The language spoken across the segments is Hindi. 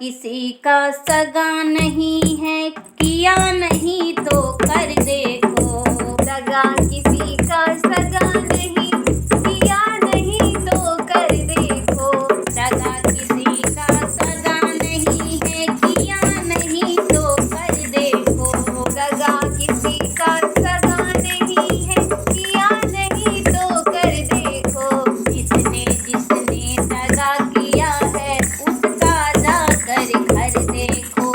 किसी का सगा नहीं है, किया नहीं तो कर देखो। दगा किसी का सगा नहीं, किया नहीं तो कर देखो। दगा किसी का सगा नहीं है, किया नहीं तो कर देखो। दगा किसी का सगा नहीं है, किया नहीं तो कर देखो। जिसने जिसने दगा किया है, उसका जाकर घर देखो।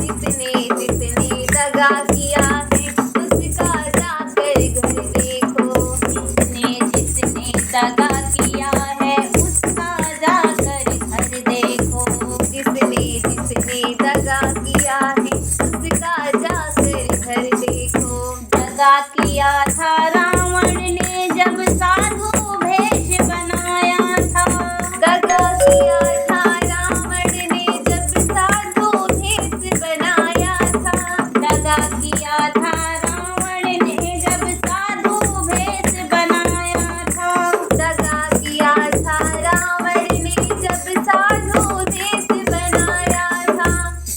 जिसने जिसने दगा किया है, उसका जाकर घर देखो। जिसने जिसने दगा किया है, उसका जाकर घर देखो। जिसने जिसने दगा किया है, उसका जाकर घर देखो। दगा किया था रावण ने जब साधु भेष बनाया था। दगा किया था रावण ने जब साधु भेष बनाया था। दगा किया था रावण ने जब साधु भेष बनाया था। दगा किया था रावण ने जब साधु भेष बनाया था।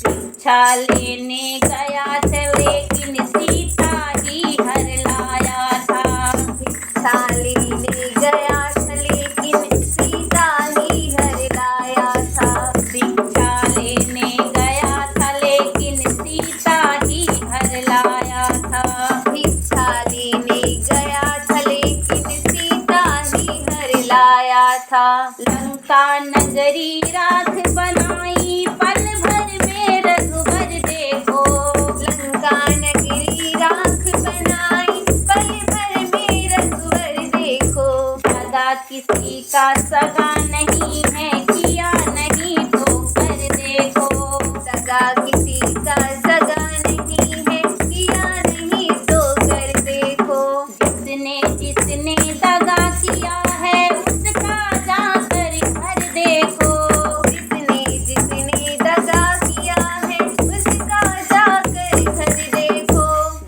भिक्षा लेने गया था, लेकिन सीता ही हर लाया था। भिक्षा लेने गया था, लेकिन सीता ही घर लाया था। भिक्षा लेने गया था, लेकिन सीता ही हर लाया था। भिक्षा लेने गया था, लेकिन सीता ही घर लाया था। लंका नगरी राख बनाई, पल भर में रघुबर देखो। लंका नगरी राख बनाई, पल भर में रघुवर देखो। दगा किसी का सगा नहीं है, किया नहीं तो कर देखो। दगा किसी का सगा नहीं है, किया नहीं तो कर देखो। जिसने जिसने दगा किया है, उसका जाकर घर देखो। जिसने जिसने दगा किया है, उसका जाकर घर देखो।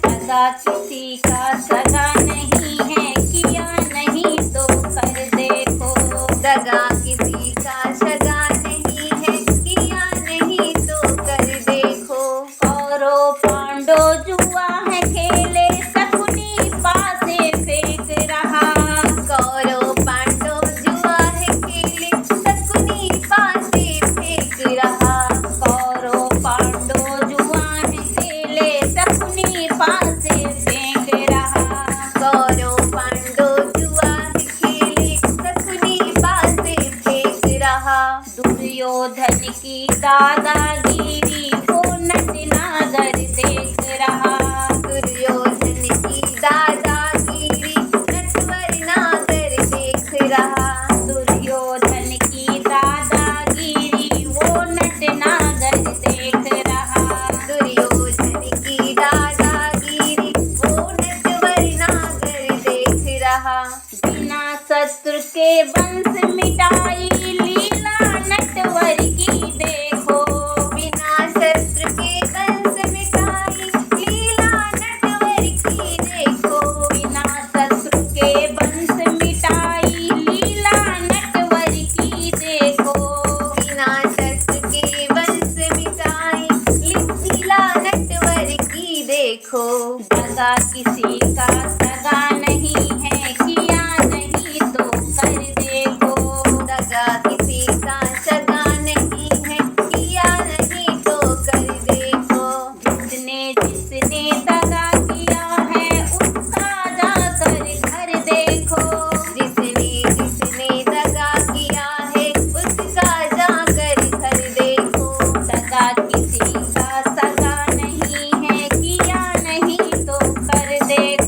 दगा किसी का सगा नहीं है, किया नहीं तो कर देखो। दगा किसी का सगा नहीं है, किया नहीं तो कर देखो। कौरव पांडव जुआ है खेले, शकुनी पासे फेंक रहा। कौरव पांडव जुआ है खेले, शकुनी पासे फेंक रहा। कौरव पांडव जुआ है खेले, शकुनी पासे फेंक रहा। कौरव पांडव जुआ है खेले, शकुनी पासे फेंक रहा। दुर्योधन की दादागिरी को नटनागर देख रहा। दुर्योधन की दादागिरी नटवर नागर देख रहा। दुर्योधन की दादागिरी वो नटनागर देख रहा। दुर्योधन की दादागिरी वो नटवर नागर देख रहा। बिना शत्रु के वंश मिटाई, लीला नटवर की देखो। बिना शत्रु के वंश मिटाई, लीला नटवर की देखो। बिना शत्रु के वंश मिटाई, लीला नटवर की देखो। बिना शत्रु के वंश मिटाई, लीला नटवर की देखो। दगा किसी का सगा नहीं है, किया नहीं तो कर देखो। दगा किसी का सगा नहीं है, किया नहीं तो कर देखो। जिसने जिसने दगा किया है, उसका जाकर घर देखो। जिसने जिसने दगा किया है, उसका जाकर घर देखो। दगा किसी का सगा नहीं है, किया नहीं तो कर देखो।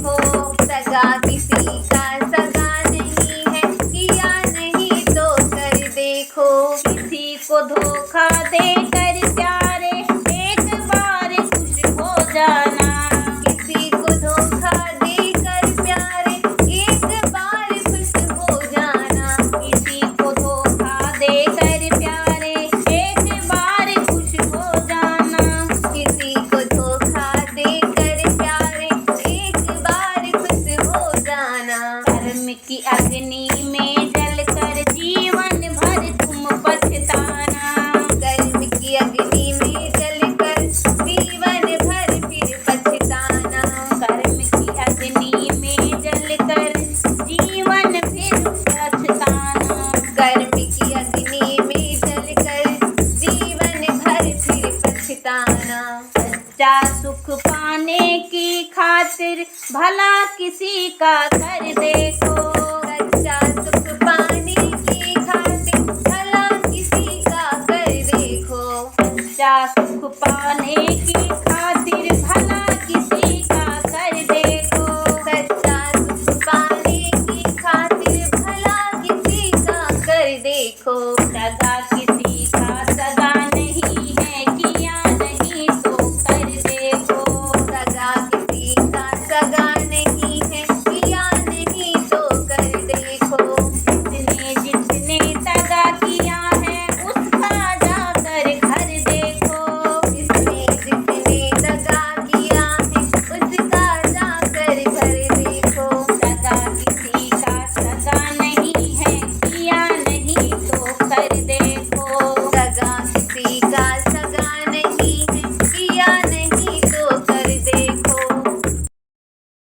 सच्चा सुख पाने की खातिर भला किसी का कर देखो। सच्चा सुख पाने की खातिर भला किसी का कर देखो। सच्चा सुख पाने की खातिर भला